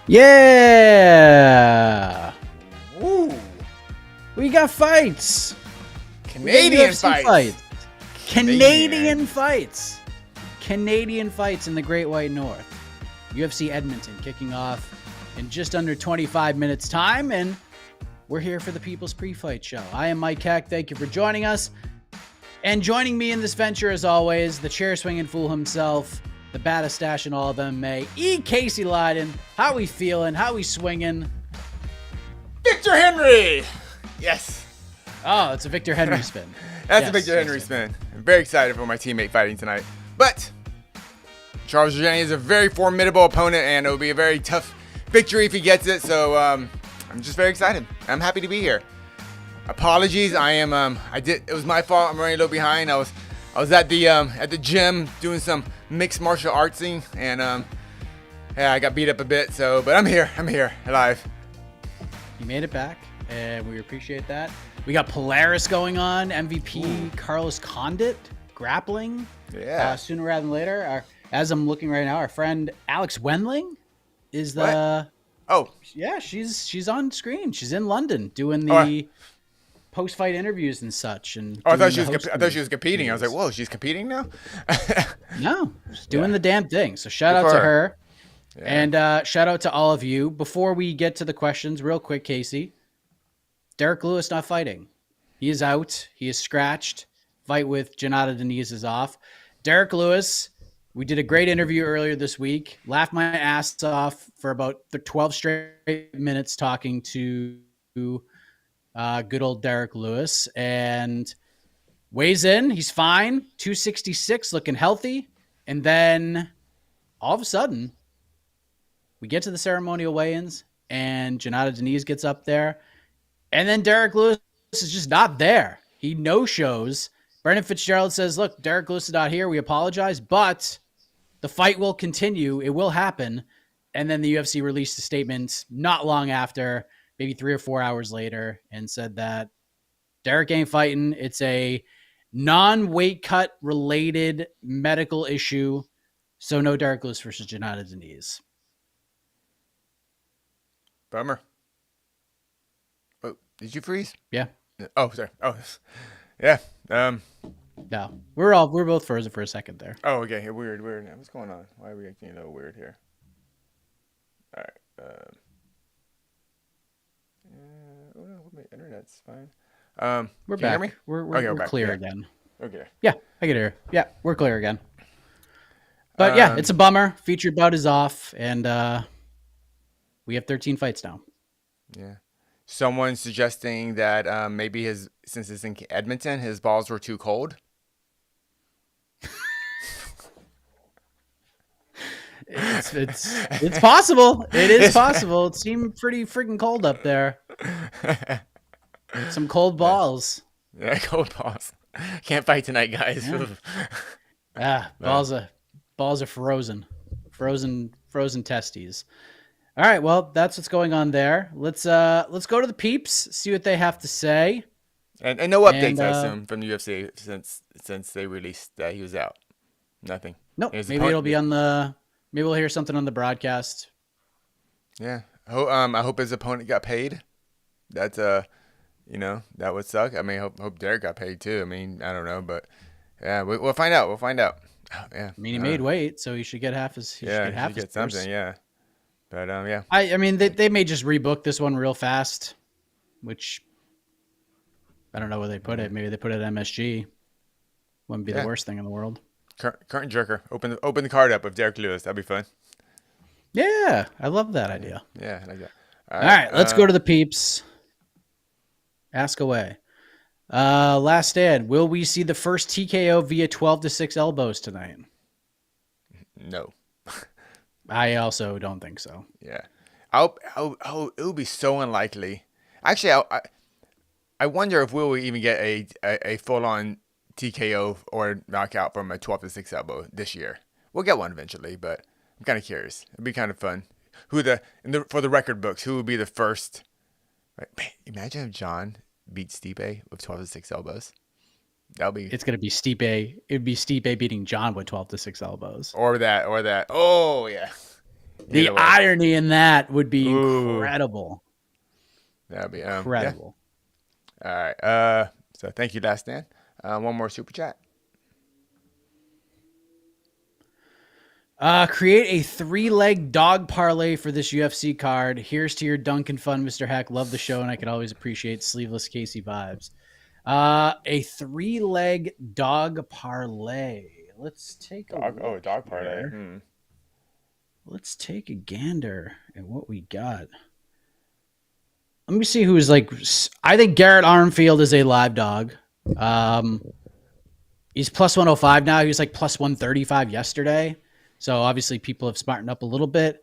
Yeah! Ooh, We got fights! Canadian UFC fights. Canadian fights! Canadian fights in the Great White North. UFC Edmonton kicking off in just under 25 minutes time, and we're here for the People's Pre-Fight Show. I am Mike Heck. Thank you for joining us. And joining me in this venture, as always, the chair-swinging fool himself, the baddest stash in all of MMA, Casey Leydon. How we feeling? How we swinging? Victor Henry. Yes. Oh, it's a Victor Henry spin. That's Yes, a Victor yes, Henry yes. spin. I'm very excited for my teammate fighting tonight. But Charles Jenny is a very formidable opponent, and it'll be a very tough victory if he gets it. So I'm just very excited. I'm happy to be here. Apologies, it was my fault. I'm running a little behind. I was at the gym doing some mixed martial artsing, and yeah, I got beat up a bit. But I'm here alive. You made it back, and we appreciate that. We got Polaris going on, MVP Carlos Condit grappling. Yeah. Sooner rather than later. As I'm looking right now, our friend Alex Wendling is the. What? Oh, Yeah, she's on screen. She's in London doing the post-fight interviews and such. And I thought doing she was competing. I was like, whoa, she's competing now? no, she's doing the damn thing. So shout out to her. Yeah. And shout out to all of you. Before we get to the questions, real quick, Casey, Derrick Lewis not fighting. He is out. He is scratched. Fight with Janata Deniz is off. Derrick Lewis, we did a great interview earlier this week. Laughed my ass off for about 12 straight minutes talking to good old Derrick Lewis. And weighs in. He's fine. 266, looking healthy. And then all of a sudden, we get to the ceremonial weigh-ins, and Janata Deniz gets up there. And then Derrick Lewis is just not there. He no-shows. Brendan Fitzgerald says, look, Derrick Lewis is not here. We apologize, but the fight will continue. It will happen. And then the UFC released a statement not long after, maybe 3 or 4 hours later, and said that Derrick ain't fighting. It's a non-weight cut related medical issue. So no Derrick Lewis versus Janata Deniz. Bummer. Oh, did you freeze? Yeah. Oh, sorry. Oh, yeah. No. We're both frozen for a second there. Oh, okay. Yeah, weird. What's going on? Why are we acting a little weird here? All right. My internet's fine. We're can back. You hear me? We're back. clear Yeah. again. Okay. Yeah, I can hear. Yeah, we're clear again. But yeah, it's a bummer. Featured bout is off, and we have 13 fights now. Yeah. Someone's suggesting that maybe since it's in Edmonton, his balls were too cold. It's possible. It is possible. It seemed pretty freaking cold up there. Some cold balls. Yeah, cold balls. Can't fight tonight, guys. Yeah. Balls are frozen. Frozen testes. All right, well, that's what's going on there. Let's go to the peeps, see what they have to say. And no updates, I assume, from the UFC since they released that he was out. Nothing. Nope. Maybe it'll be on the. Maybe we'll hear something on the broadcast. Yeah. I hope his opponent got paid. That's that would suck. I mean, hope Derrick got paid too. I mean, I don't know, but yeah, we'll find out. Oh, yeah. I mean, he made weight, so he should get half his. He should get something. purse. Yeah. But yeah. I mean, they may just rebook this one real fast, which I don't know where they put it. Maybe they put it at MSG. Wouldn't be the worst thing in the world. Current jerker. Open the card up with Derrick Lewis. That'd be fun. Yeah, I love that idea. Yeah, I like that. All right, let's go to the peeps. Ask away. Last stand. Will we see the first TKO via 12-6 elbows tonight? No. I also don't think so. Yeah. It would be so unlikely. Actually, I wonder if we'll even get a full-on TKO or knockout from a 12-6 elbow this year. We'll get one eventually, but I'm kind of curious. It'd be kind of fun. For the record books, who would be the first? Right, man, imagine if John beats Stipe with 12-6 elbows. It's gonna be Stipe. It'd be Stipe beating John with 12-6 elbows. Or that. Oh yeah. The Either way. irony in that would be Ooh, incredible. that'd be yeah. Incredible. All right. So thank you, Last Stand. One more super chat. Create a 3-leg dog parlay for this UFC card. Here's to your Dunkin' Fun, Mr. Heck. Love the show, and I could always appreciate sleeveless Casey vibes. A 3-leg dog parlay. Let's take a look Dog parlay. here. Let's take a gander at what we got. Let me see who's like. I think Garrett Armfield is a live dog. He's plus 105 now. He was like plus 135 yesterday. So obviously people have smartened up a little bit.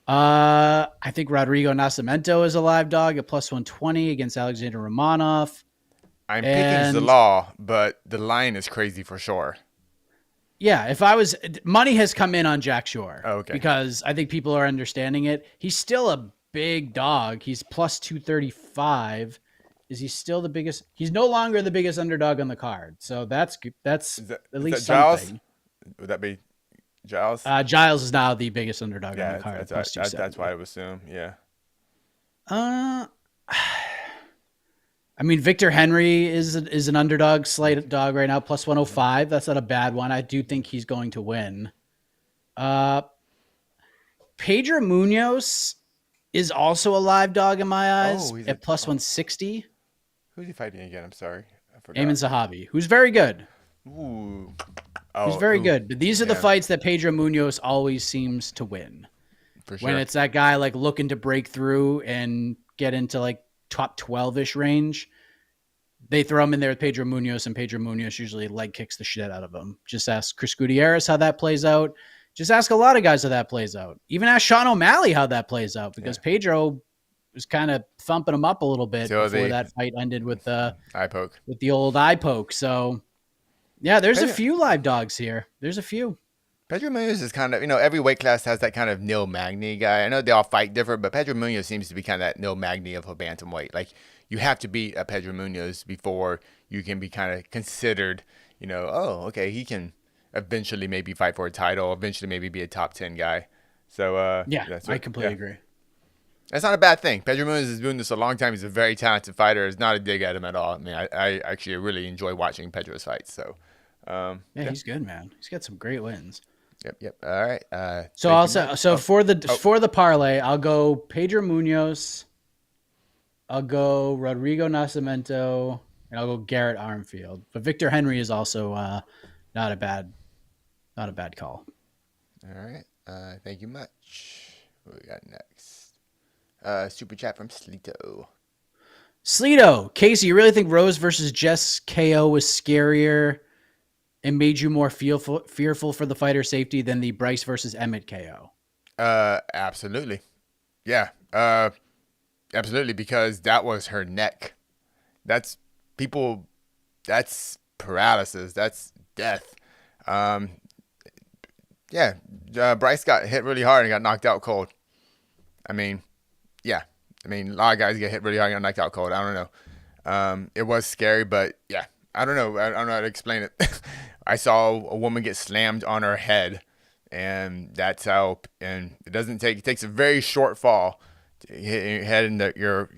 I think Rodrigo Nascimento is a live dog at plus 120 against Alexander Romanov. I'm picking Zalal, but the line is crazy for sure. Yeah, if I was money has come in on Jack Shore. Oh, okay. Because I think people are understanding it. He's still a big dog. He's plus 235. Is he still the biggest? He's no longer the biggest underdog on the card. So that's at least something. Would that be Giles? Giles is now the biggest underdog on the card. That's why I would assume. Yeah. I mean, Victor Henry is an underdog, slight dog right now, plus 105. That's not a bad one. I do think he's going to win. Pedro Munoz is also a live dog in my eyes at plus 160. Who's he fighting again? I'm sorry. I forgot. Eamon Zahavi, who's very good. Ooh. He's very good. But these are the fights that Pedro Munoz always seems to win. For sure. When it's that guy like looking to break through and get into like top 12-ish range, they throw him in there with Pedro Munoz, and Pedro Munoz usually leg kicks the shit out of him. Just ask Chris Gutierrez how that plays out. Just ask a lot of guys how that plays out. Even ask Sean O'Malley how that plays out, because Pedro was kind of thumping him up a little bit before that fight ended with the eye poke. With the old eye poke. So yeah, there's a few live dogs here. There's a few. Pedro Munoz is kind of, every weight class has that kind of Neil Magny guy. I know they all fight different, but Pedro Munoz seems to be kind of that Neil Magny of a bantamweight. Like, you have to beat a Pedro Munoz before you can be kind of considered, oh, okay, he can eventually maybe fight for a title, eventually maybe be a top 10 guy. So, I completely agree. That's not a bad thing. Pedro Munoz has been doing this a long time. He's a very talented fighter. It's not a dig at him at all. I mean, I actually really enjoy watching Pedro's fights. So, he's good, man. He's got some great wins. Yep. All right. For the parlay, I'll go Pedro Munoz, I'll go Rodrigo Nascimento, and I'll go Garrett Armfield. But Victor Henry is also not a bad call. All right. Thank you much. What we got next? Super chat from Sleeto. Casey, you really think Rose versus Jess KO was scarier and made you more fearful for the fighter safety than the Bryce versus Emmett KO? Absolutely. Yeah. Absolutely, because that was her neck. That's paralysis. That's death. Bryce got hit really hard and got knocked out cold. I mean, a lot of guys get hit really hard and got knocked out cold. I don't know. It was scary, but yeah, I don't know. I don't know how to explain it. I saw a woman get slammed on her head, and that's how. And it takes a very short fall to hit your head and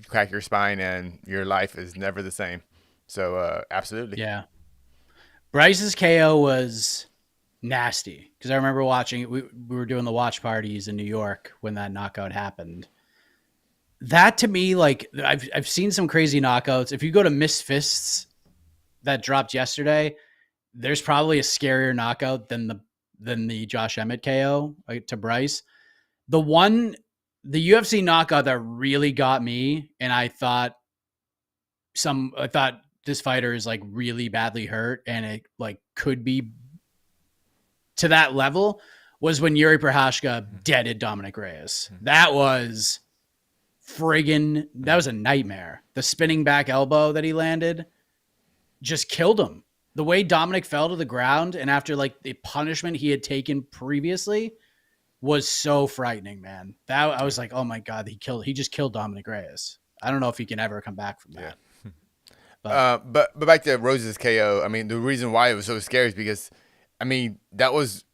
crack your spine, and your life is never the same. So absolutely. Yeah. Bryce's KO was nasty, because I remember watching it. We were doing the watch parties in New York when that knockout happened. That to me, like, I've seen some crazy knockouts. If you go to Miss Fists that dropped yesterday, there's probably a scarier knockout than the Josh Emmett KO to Bryce. The UFC knockout that really got me, and I thought this fighter is like really badly hurt, and it like could be to that level, was when Yuri Prochazka deaded Dominic Reyes. That was a nightmare. The spinning back elbow that he landed just killed him. The way Dominic fell to the ground, and after like the punishment he had taken previously, was so frightening, man. That I was like, oh my God, he just killed Dominic Reyes. I don't know if he can ever come back from that. Yeah. But back to Rose's KO. I mean, the reason why it was so scary is because, I mean, it was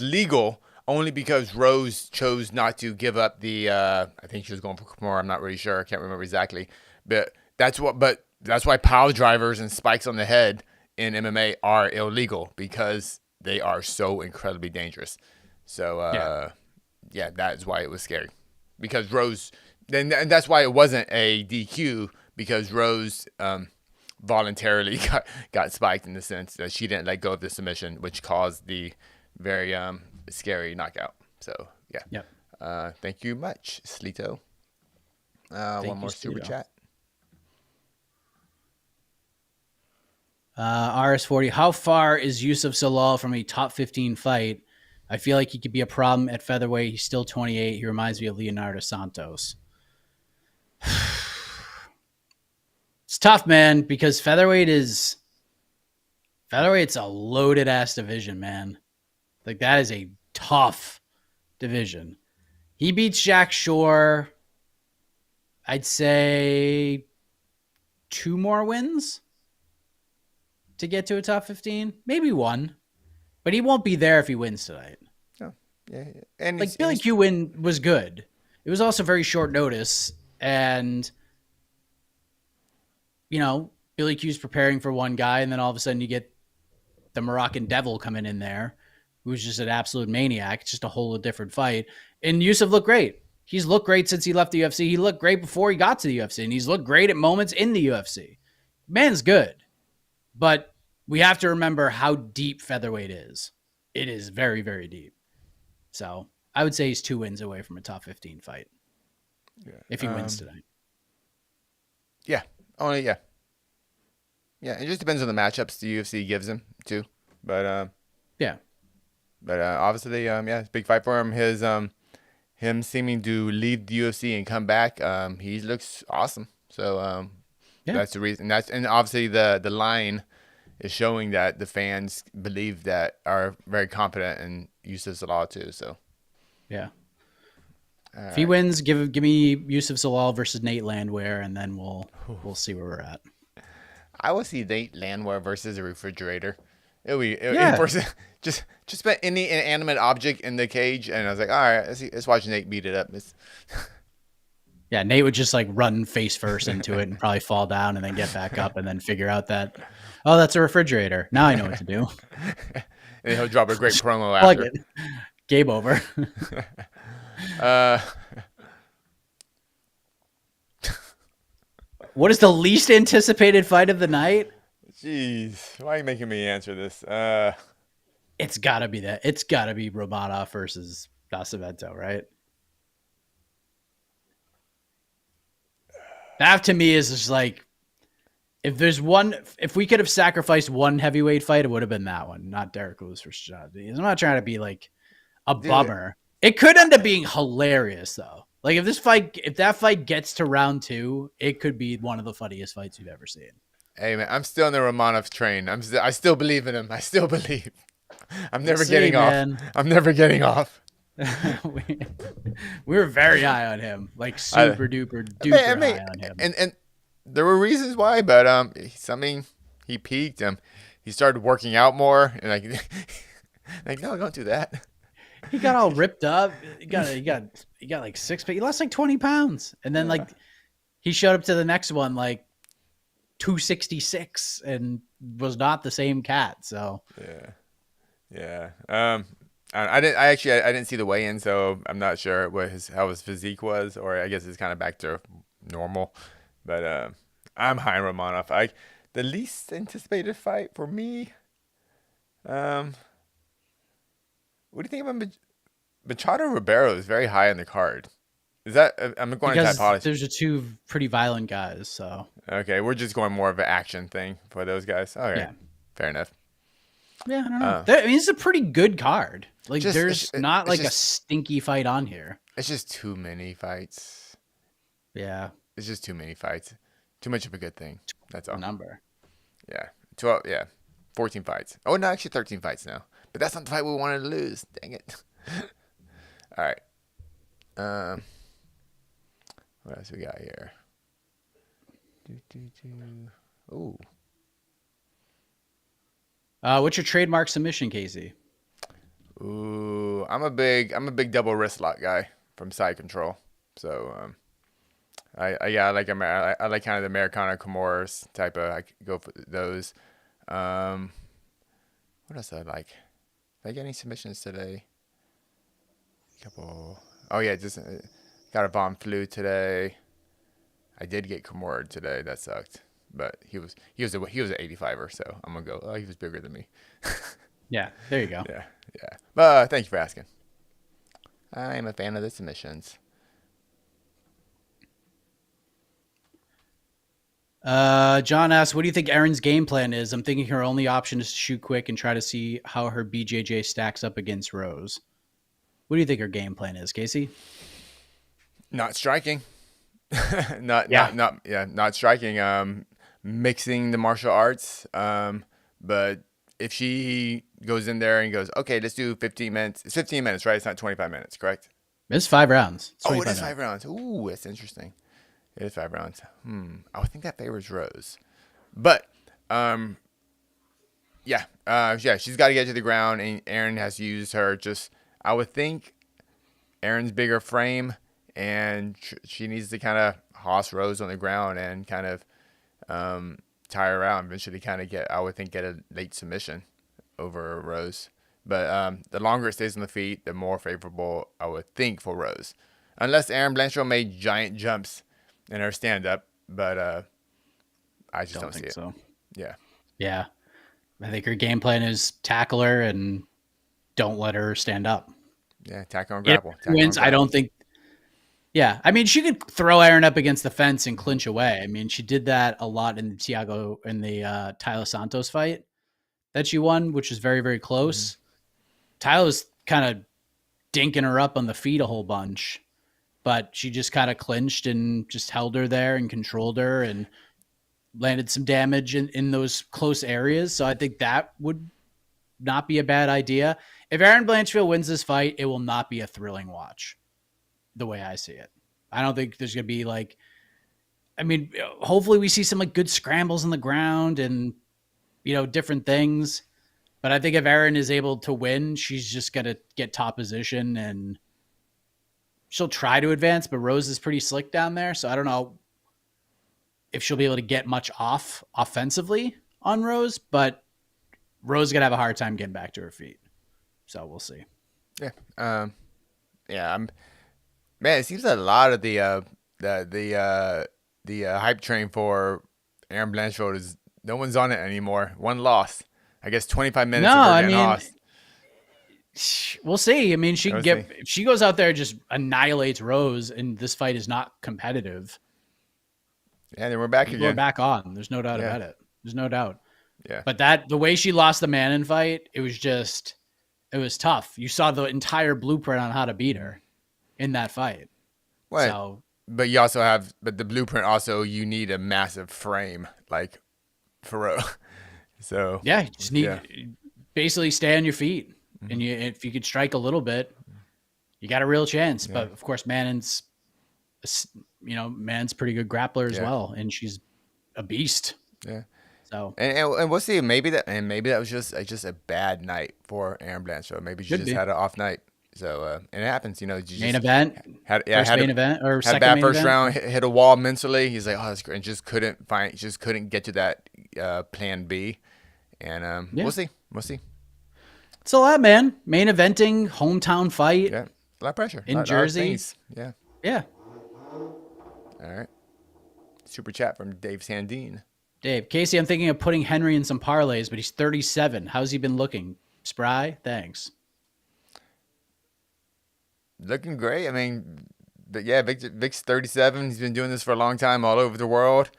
legal only because Rose chose not to give up the. I think she was going for more. I'm not really sure. I can't remember exactly. But that's why pile drivers and spikes on the head in MMA are illegal, because they are so incredibly dangerous. So yeah, that is why it was scary. Because Rose, and that's why it wasn't a DQ, because Rose voluntarily got spiked, in the sense that she didn't let go of the submission, which caused the very scary knockout. So yeah. Yep. Thank you much, Slito. One more super chat. RS40. How far is Yusuf Salal from a top 15 fight? I feel like he could be a problem at featherweight. He's still 28. He reminds me of Leonardo Santos. It's tough, man, because featherweight's a loaded ass division, man. Like, that is a tough division. He beats Jack Shore. I'd say 2 more wins to get to a top 15, maybe 1, but he won't be there if he wins tonight. Oh, yeah. And like, Billy Q win was good. It was also very short notice, and Billy Q's preparing for one guy, and then all of a sudden you get the Moroccan Devil coming in there, who's just an absolute maniac. It's just a whole different fight. And Yusuf looked great. He's looked great since he left the UFC. He looked great before he got to the UFC, and he's looked great at moments in the UFC. Man's good. But we have to remember how deep featherweight is. It is very, very deep. So I would say he's 2 wins away from a top 15 fight. Yeah. If he wins tonight. Yeah. Only, yeah. Yeah, it just depends on the matchups the UFC gives him, too. But, yeah. But obviously, yeah, it's a big fight for him. Him seeming to leave the UFC and come back, he looks awesome. So, that's the reason. And obviously the line is showing that the fans believe that, are very confident in Yusuf Salal too. So yeah, if he wins, give me Yusuf Salal versus Nate Landwehr, and then we'll see where we're at. I will see Nate Landwehr versus a refrigerator. Just put any inanimate object in the cage, and I was like, all right, let's watch Nate beat it up. Yeah, Nate would just like run face first into it and probably fall down and then get back up and then figure out that, oh, that's a refrigerator. Now I know what to do. And he'll drop a great promo after. Game over. What is the least anticipated fight of the night? Jeez, why are you making me answer this? It's got to be that. It's got to be Romanov versus Nascimento, right? That to me is just like, if we could have sacrificed one heavyweight fight, it would have been that one, not Derrick Lewis versus John. I'm not trying to be like a bummer. It could end up being hilarious though. Like if that fight gets to round 2, it could be one of the funniest fights you've ever seen. Hey man, I'm still on the Romanov train. I still believe in him. I still believe. I'm never getting off. I'm never getting off. We were very high on him, like super duper high on him. And there were reasons why, but he peaked. He started working out more, and like no, don't do that. He got all ripped up. He got like 6 pounds. He lost like 20 pounds, and then like he showed up to the next one like 266 and was not the same cat. So yeah. I didn't see the weigh-in, so I'm not sure how his physique was, or I guess it's kind of back to normal. But I'm high on Romanov. The least anticipated fight for me. What do you think about Machado Ribeiro? Is very high on the card. Is that I'm going because to typology? There's 2 pretty violent guys, so okay, we're just going more of an action thing for those guys. Okay, yeah. Fair enough. Yeah, I don't know. It's a pretty good card. Like, there's not like a stinky fight on here. It's just too many fights. Yeah. It's just too many fights. Too much of a good thing. That's all. Number. Yeah. 12. Yeah. 14 fights. Oh, no, actually 13 fights now. But that's not the fight we wanted to lose. Dang it. All right. What else we got here? Ooh. What's your trademark submission, Casey? Ooh, I'm a big double wrist lock guy from Side Control. So I like I like kind of the Americana Kimura's type of. I could go for those. Um, what else I like? Did I get any submissions today? Couple. Oh yeah, just got a bomb flu today. I did get Kimura today. That sucked, but he was an 85er, so I'm gonna go. Oh, he was bigger than me. Yeah, there you go. Yeah, yeah. But thank you for asking. I'm a fan of the submissions. John asks, what do you think Erin's game plan is? I'm thinking her only option is to shoot quick and try to see how her BJJ stacks up against Rose. What do you think her game plan is, Casey? Not striking. not Yeah. not striking. Mixing the martial arts. But if she goes in there and goes, okay, let's do 15 minutes. It's 15 minutes, right? It's not 25 minutes, correct? It's 5 rounds. It's Oh, it 25 is minutes. 5 rounds. Ooh, that's interesting. It is 5 rounds. I would think that favors Rose. But yeah, she's got to get to the ground, and Erin has used her. I would think Erin's bigger frame, and she needs to kind of hoss Rose on the ground and kind of tie her out, and eventually kind of get a late submission over Rose. But the longer it stays on the feet, the more favorable I would think for Rose. Unless Erin Blanchard made giant jumps in her stand-up, but I just don't see think it. so. Yeah. Yeah. I think her game plan is tackle her and don't let her stand up. Yeah, tackle and If grapple. she wins, I don't think. Yeah, I mean, she could throw Erin up against the fence and clinch away. I mean, she did that a lot in the Tyler Santos fight that she won, which was very, very close. Tyler was kind of dinking her up on the feet a whole bunch, but she just kind of clinched and just held her there and controlled her and landed some damage in those close areas. So I think that would not be a bad idea. If Erin Blanchfield wins this fight, it will not be a thrilling watch the way I see it. I don't think there's going to be hopefully we see some good scrambles on the ground and, different things. But I think if Erin is able to win, she's just going to get top position and she'll try to advance, but Rose is pretty slick down there. So I don't know if she'll be able to get much off offensively on Rose, but Rose is going to have a hard time getting back to her feet. So we'll see. Yeah. Man, it seems that a lot of the hype train for Erin Blanchfield is no one's on it anymore. One loss. I guess 25 minutes of her getting lost. We'll see. I mean, if she goes out there and just annihilates Rose and this fight is not competitive. Yeah, then we're back again. We're back on. There's no doubt about it. There's no doubt. Yeah. But the way she lost the Manon fight, it was tough. You saw the entire blueprint on how to beat her in that fight. What? So, but the blueprint also, you need a massive frame like Faro. So yeah, you just need basically stay on your feet. And if you could strike a little bit, you got a real chance. Yeah. But of course, Manon's pretty good grappler as well, and she's a beast. Yeah. So and we'll see. Maybe that was just a bad night for Erin Blanchard. Maybe she just had an off night. So and it happens. Main event, had a bad first round, hit a wall mentally. He's like, oh, that's great, and just couldn't get to that plan B. And we'll see. It's a lot, man. Main eventing, hometown fight. Yeah, a lot of pressure in Jersey. Yeah. All right. Super chat from Dave Sandine. Dave, Casey, I'm thinking of putting Henry in some parlays, but he's 37. How's he been looking? Spry? Thanks. Looking great. I mean, but yeah, Vic's 37. He's been doing this for a long time all over the world.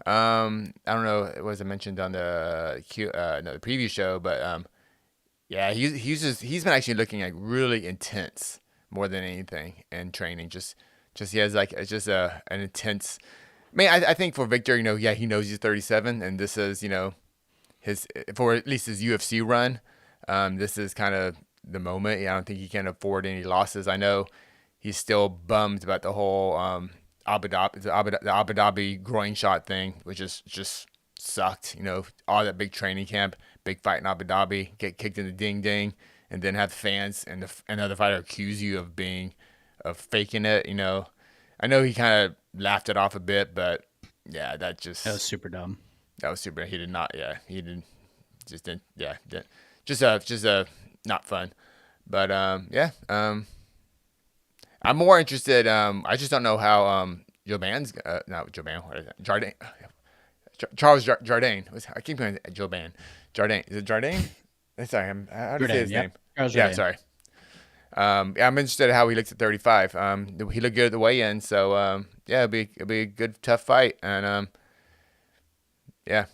I don't know. It was mentioned on the previous show, but yeah, he's been actually looking really intense more than anything in training. Just he has an intense. I mean, I think for Victor, he knows he's 37, and this is for at least his UFC run. This is kind of the moment. I don't think he can afford any losses. I know he's still bummed about the whole Abu Dhabi groin shot thing, which is just sucked. All that big training camp, big fight in Abu Dhabi, get kicked in the ding ding, and then have fans and another fighter accuse you of faking it. I know he kind of laughed it off a bit, but yeah, That was super dumb. that was super. He did not. Yeah, he didn't. Just didn't. Yeah, just not fun. But yeah. I'm more interested. I just don't know how Joban's not Joban. What is it? Jardine. Charles Jardine. I keep going Joban. Jardine. Is it Jardine? Sorry, how do you say his name? Charles Yeah, Jourdain. sorry. Yeah, I'm interested in how he looks at 35. He looked good at the weigh-in, so yeah, it'll be a good tough fight, and yeah,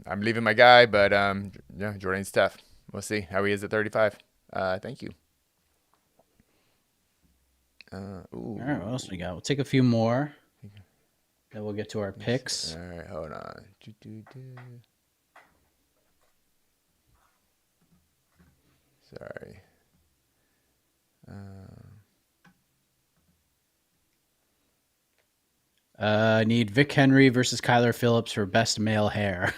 I'm leaving my guy, but yeah, Jordan's tough. We'll see how he is at 35. Thank you. All right, what else we got? We'll take a few more. Then we'll get to our picks. All right, hold on. Sorry. I need Vic Henry versus Kyler Phillips for best male hair.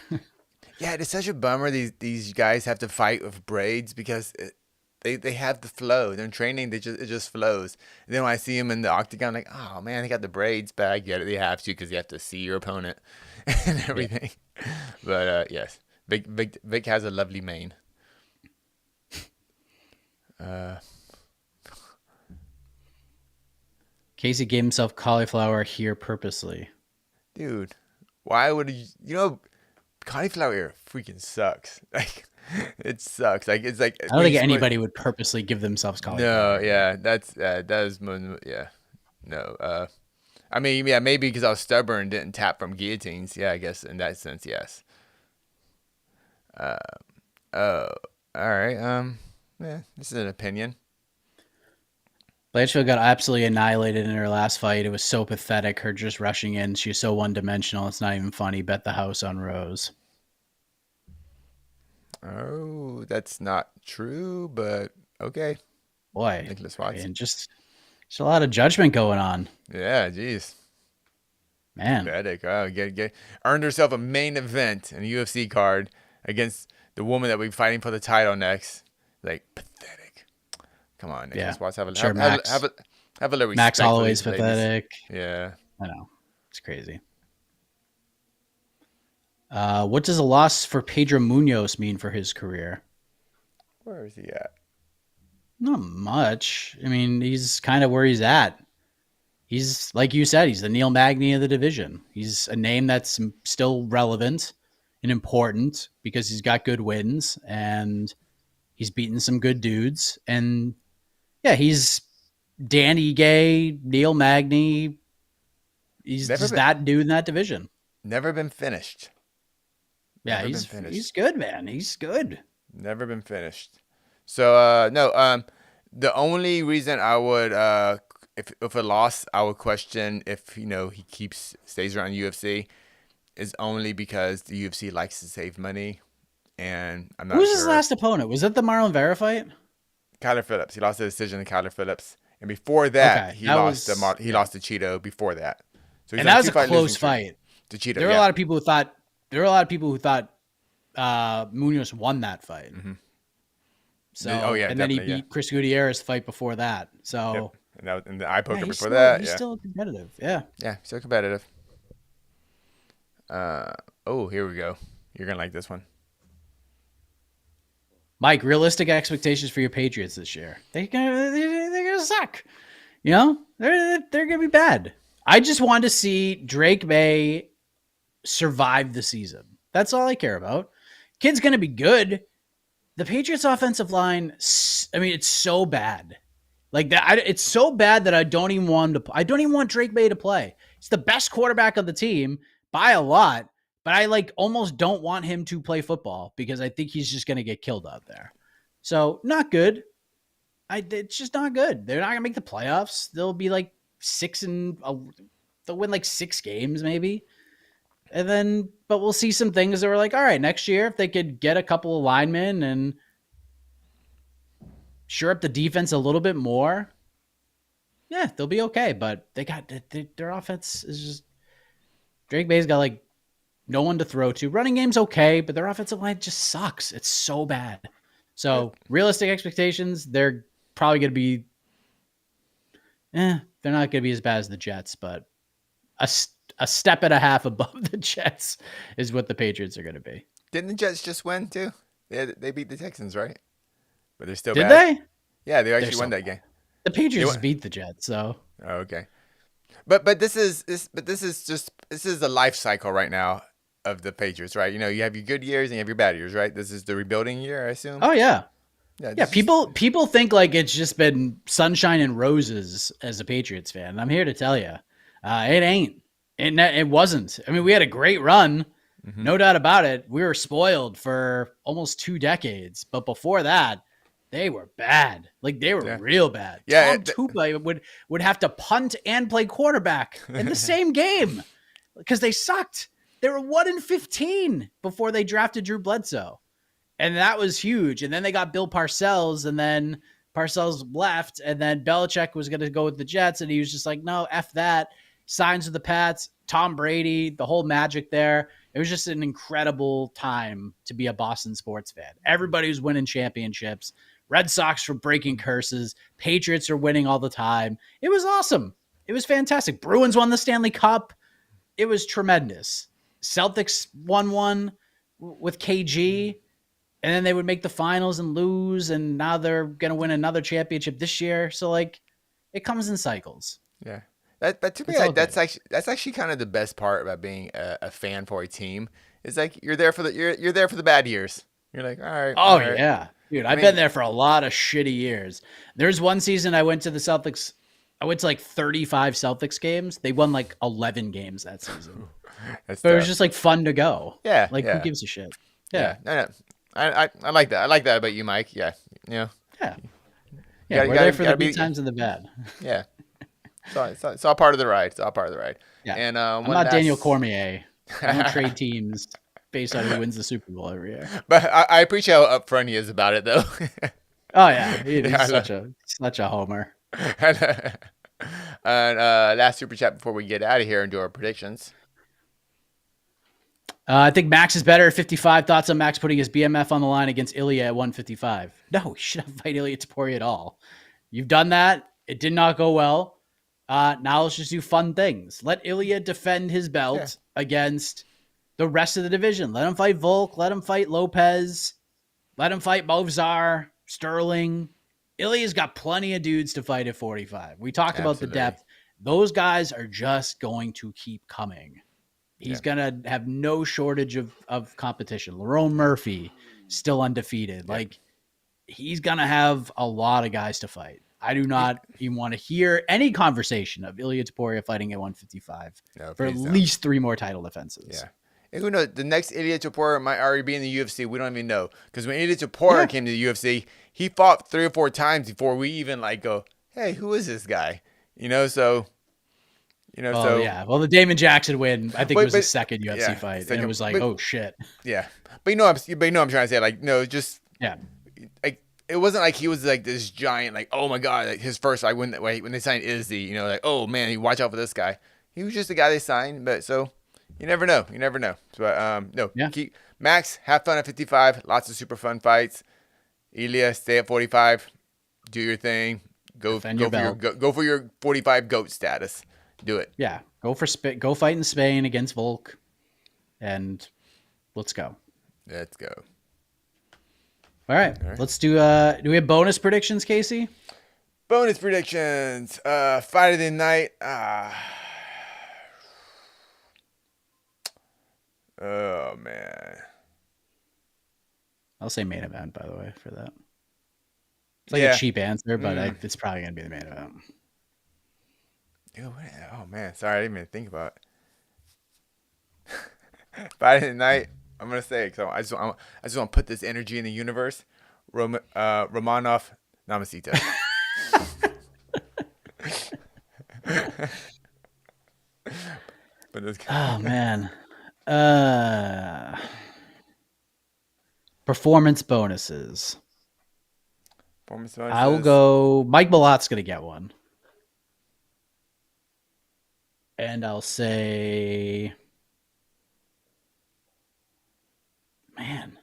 Yeah, it's such a bummer these guys have to fight with braids because they have the flow. They're in training, it just flows. And then when I see them in the octagon, I'm like, oh man, they got the braids, but I get it. They have to because you have to see your opponent and everything. Yeah. But yes, Vic has a lovely mane. Casey gave himself cauliflower here purposely. Dude, why would cauliflower ear freaking sucks. Like it sucks. Like it's like I don't think anybody would purposely give themselves cauliflower. No, yeah, that is yeah. No. I mean, yeah, maybe because I was stubborn and didn't tap from guillotines. Yeah, I guess in that sense, yes. Oh, all right. Yeah, this is an opinion. Blanchfield got absolutely annihilated in her last fight. It was so pathetic. Her just rushing in. She's so one-dimensional. It's not even funny. Bet the house on Rose. Oh, that's not true, but okay. Boy, Nicholas Watson. And just a lot of judgment going on. Yeah, geez. Man. Pathetic. Oh, earned herself a main event in a UFC card against the woman that we're fighting for the title next. Like, pathetic. Come on, Nicholas Watson. Have a little respect. Max Holloway's pathetic. Yeah. I know. It's crazy. What does a loss for Pedro Munoz mean for his career? Where is he at? Not much. I mean, he's kind of where he's at. He's, like you said, he's the Neil Magny of the division. He's a name that's still relevant and important because he's got good wins and he's beaten some good dudes. And yeah, he's Danny Gay, Neil Magny. He's just that dude in that division. Never been finished. Yeah, he's good, man. He's good. Never been finished. So no, the only reason I would if a loss I would question if he stays around UFC is only because the UFC likes to save money, and I'm not sure. Who's his last opponent? Was it the Marlon Vera fight? Kyler Phillips. He lost the decision to Kyler Phillips, and before that, he lost to Cheeto. Before that, so and that was a close fight. To Cheeto. There were a lot of people who thought Munoz won that fight. Mm-hmm. So, and then he beat Chris Gutierrez the fight before that. So, and the eye poker before that. He's still competitive. Yeah. Yeah, still competitive. Oh, here we go. You're gonna like this one. Mike, realistic expectations for your Patriots this year? They're gonna suck. They're gonna be bad. I just want to see Drake May survive the season. That's all I care about. Kid's gonna be good. The Patriots offensive line, I mean, it's so bad. Like that, it's so bad that I don't even want Drake May to play. He's the best quarterback of the team by a lot, but I almost don't want him to play football because I think he's just going to get killed out there. So not good. It's just not good. They're not going to make the playoffs. They'll be they'll win 6 games maybe. And then, but we'll see some things that were all right, next year, if they could get a couple of linemen and shore up the defense a little bit more, yeah, they'll be okay. But their offense is just, Drake May's got no one to throw to. Running game's okay, but their offensive line just sucks. It's so bad. So realistic expectations, they're probably going to be, they're not going to be as bad as the Jets, but a step and a half above the Jets is what the Patriots are going to be. Didn't the Jets just win too? They beat the Texans, right? But they're still Did bad. they? Yeah, they They're actually so won that bad. game. The They Patriots won. beat the Jets, so. Oh, okay. But this is the life cycle right now of the Patriots, right? You know, you have your good years and you have your bad years, right? This is the rebuilding year, I assume. Oh yeah. Yeah, Yeah, this is people think like it's just been sunshine and roses as a Patriots fan. And I'm here to tell you, it ain't. It wasn't. I mean, we had a great run, no doubt about it. We were spoiled for almost 2 decades, but before that, they were bad. Like they were yeah. real bad. Yeah, Tom Tupa would have to punt and play quarterback in the same game because they sucked. They were 1-15 before they drafted Drew Bledsoe. And that was huge. And then they got Bill Parcells, and then Parcells left, and then Belichick was going to go with the Jets, and he was just like, no, F that. Signs with the Pats, Tom Brady, the whole magic there. It was just an incredible time to be a Boston sports fan. Everybody was winning championships. Red Sox were breaking curses. Patriots are winning all the time. It was awesome. It was fantastic. Bruins won the Stanley Cup. It was tremendous. Celtics won one with KG. And then they would make the finals and lose, and now they're going to win another championship this year. So, like, it comes in cycles. yeah. But to me, It's all that's good. actually kind of the best part about being a fan for a team. Is like you're there for you're there for the bad years. You're like, all right, Oh, all right. yeah. Dude, I I've been mean, there for a lot of shitty years. There's one season I went to the Celtics. I went to like 35 Celtics games. They won like 11 games that season. that's But it was tough. just like fun to go. Yeah, Like, who yeah, gives a shit? yeah. Yeah. No, no. I like that. I like that about you, Mike. Yeah, you know, Yeah. you Yeah. We're there for the gotta good be. times and the bad. Yeah, it's all part of the ride. It's all part of the ride. Yeah. And I'm one not Daniel last. Cormier. I don't trade teams based on who wins the Super Bowl every year. But I appreciate how upfront he is about it, though. Oh yeah, Yeah, he's I love. such a homer. And last super chat before we get out of here and do our predictions. I think Max is better at 55. Thoughts on Max putting his BMF on the line against Ilya at 155? No, he should not fight Ilya Taporia at all. You've done that. It did not go well. Now let's just do fun things. Let Ilya defend his Yeah. belt against the rest of the division. Let him fight Volk. Let him fight Lopez. Let him fight Movzar, Sterling. Ilya's got plenty of dudes to fight at 45. We talked about the Absolutely. depth. Those guys are just going to keep coming. He's going to have no shortage of competition. Lerone Murphy, still undefeated. Like, he's going to have a lot of guys to fight. I do not even want to hear any conversation of Ilya Taporia fighting at 155 No, for at please don't. least 3 more title defenses. Yeah. And who knows? The next Ilya Taporia might already be in the UFC. We don't even know. Because when Ilya Taporia came to the UFC, he fought 3 or 4 times before we even like go, hey, who is this guy? You know, so. Oh, yeah. Well, the Damon Jackson win, I think, But- was his but- second UFC yeah, fight. And second- it was like, but- oh, shit. Yeah. But you know what I'm trying to say? Like, no, just Yeah. like it wasn't like he was like this giant, like, oh my god, like his first fight when they signed Izzy, you know, like, oh man, you watch out for this guy. He was just the guy they signed, but so you never know. You never know. So no. Yeah. Keep Max, have fun at 55, lots of super fun fights. Ilya, stay at 45, do your thing. Go Defend your belt. go for your 45 GOAT status. Do it. Yeah. Go fight in Spain against Volk. And let's go. Let's go. All right. Let's do we have bonus predictions, Casey? Bonus predictions. Fight of the night. Oh man. I'll say main event, by the way, for that. It's like Yeah. a cheap answer, but it's probably going to be the main event. Oh man, sorry, I didn't even think about it. Fight of the night. I'm gonna say it, so I just want to put this energy in the universe. Romanov Namasita. But Oh man. Performance bonuses. I will go. Mike Malot's going to get one. And I'll say, man,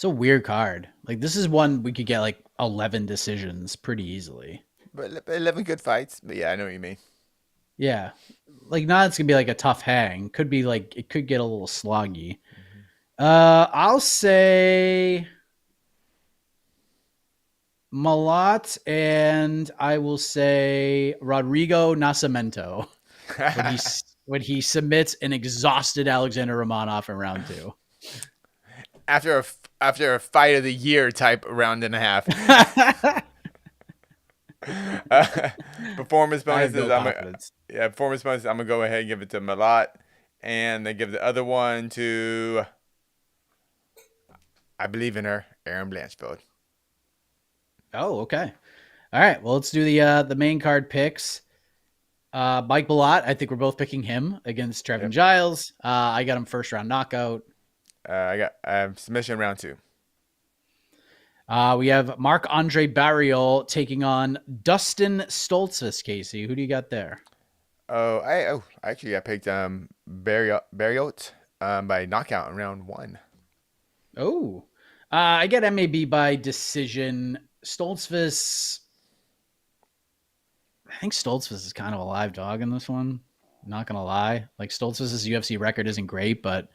It's a weird card. Like, this is one we could get like 11 decisions pretty easily. But 11 good fights. But yeah, I know what you mean. Yeah. Like, not it's going to be like a tough hang. Could be like, it could get a little sloggy. I'll say Malat, and I will say Rodrigo Nascimento when he submits an exhausted Alexander Romanov in round 2. After a fight of the year type round and a half. Performance bonuses. Performance bonuses. I'm gonna go ahead and give it to Malat, and then give the other one to, I believe in her, Erin Blanchfield. Oh, okay. All right. Well, let's do the main card picks. Mike Malat, I think we're both picking him against Trevin Giles. I got him first round knockout. I got submission round 2. We have Marc-Andre Barriol taking on Dustin Stoltzfus. Casey, who do you got there? Actually I picked Barriot by knockout in round 1. Oh, I get MAB by decision. Stoltzfus, I think Stoltzfus is kind of a live dog in this one. I'm not gonna lie. Like, Stoltzfus's UFC record isn't great, but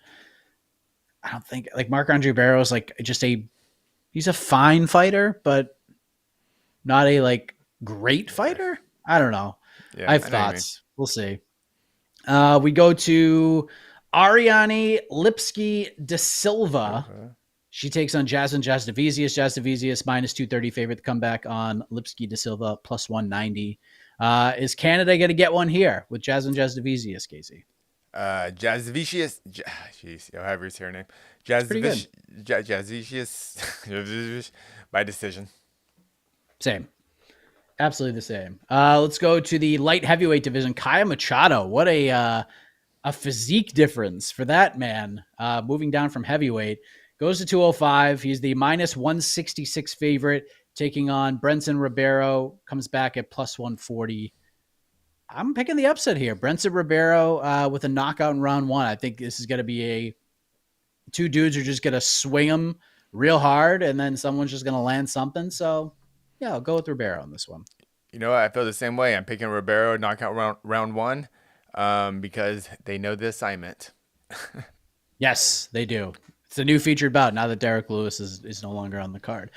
I don't think like Marc-Andre Barriol is like he's a fine fighter, but not a like great fighter. I don't know. Yeah, I have thoughts. We'll see. We go to Ariane Lipski da Silva. Uh-huh. She takes on Jasmine Jasudavicius. Jasudavicius minus 230 favorite to come back on Lipski da Silva plus 190. Is Canada going to get one here with Jasmine Jasudavicius, Casey? Jasudavicius. Jeez, however you say her name. Jasudavicius by decision. Same. Absolutely the same. Let's go to the light heavyweight division. Kaya Machado. What a physique difference for that man. Moving down from heavyweight. Goes to 205. He's the minus 166 favorite, taking on Brenson Ribeiro. Comes back at plus 140. I'm picking the upset here. Brenson Ribeiro with a knockout in round 1. I think this is going to be two dudes are just going to swing them real hard, and then someone's just going to land something. So, yeah, I'll go with Ribeiro on this one. You know what? I feel the same way. I'm picking Ribeiro knockout round 1 because they know the assignment. Yes, they do. It's a new featured bout now that Derrick Lewis is no longer on the card.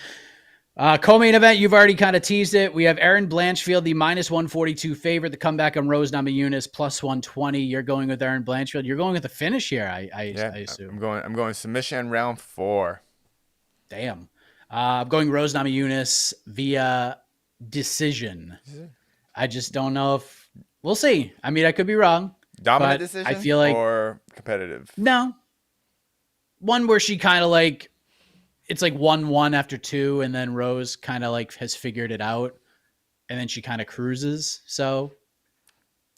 Co-main event, you've already kind of teased it. We have Erin Blanchfield, the minus 142 favorite. The comeback on Rose Namajunas, plus 120. You're going with Erin Blanchfield. You're going with the finish here, I assume. I'm going submission round 4. Damn. I'm going Rose Namajunas via decision. I just don't know if we'll see. I mean, I could be wrong. Dominant decision? I feel like, or competitive? No. One where she kind of like, it's like 1-1 after 2, and then Rose kind of like has figured it out, and then she kind of cruises. So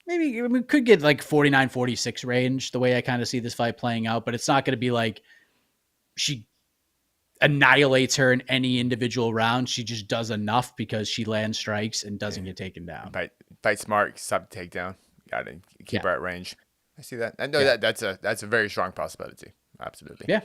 maybe we could get like 49-46 range, the way I kind of see this fight playing out, but it's not going to be like she annihilates her in any individual round. She just does enough because she lands strikes and doesn't get taken down. Fight smart, stop the takedown. Got to keep her at range. I see that. I know that's a very strong possibility. Absolutely. Yeah.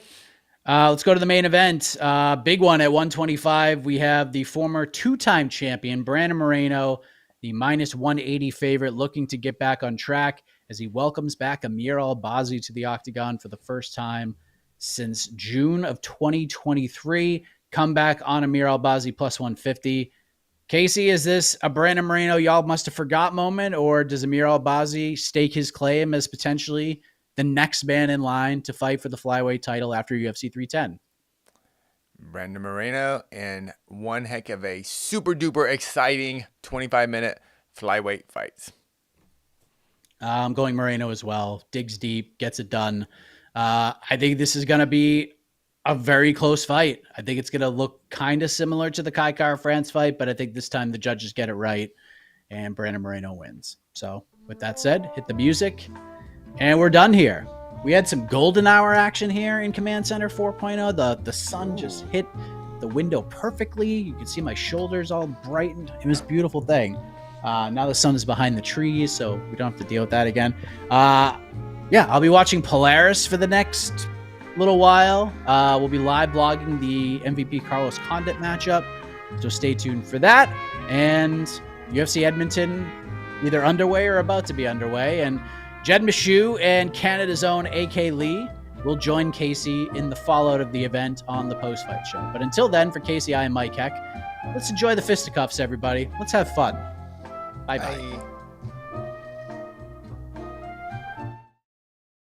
Let's go to the main event. Big one at 125. We have the former 2-time champion, Brandon Moreno, the minus 180 favorite, looking to get back on track as he welcomes back Amir Albazi to the octagon for the first time since June of 2023. Comeback on Amir Albazi plus 150. Casey, is this a Brandon Moreno y'all must have forgot moment, or does Amir Albazi stake his claim as potentially the next man in line to fight for the flyweight title after UFC 310? Brandon Moreno, and one heck of a super duper exciting 25-minute flyweight fights. I'm going Moreno as well. Digs deep, gets it done. I think this is going to be a very close fight. I think it's going to look kind of similar to the Kai Kara-France fight, but I think this time the judges get it right, and Brandon Moreno wins. So with that said, hit the music. And we're done here. We had some golden hour action here in Command Center 4.0. The sun just hit the window perfectly. You can see my shoulders all brightened. It was a beautiful thing. Now the sun is behind the trees, so we don't have to deal with that again. Yeah, I'll be watching Polaris for the next little while, we'll be live blogging the MVP Carlos Condit matchup. So stay tuned for that. And UFC Edmonton, either underway or about to be underway. And Jed Meshew and Canada's own AK Lee will join Casey in the fallout of the event on the post-fight show. But until then, for Casey, I am Mike Heck. Let's enjoy the fisticuffs, everybody. Let's have fun. Bye-bye. Bye.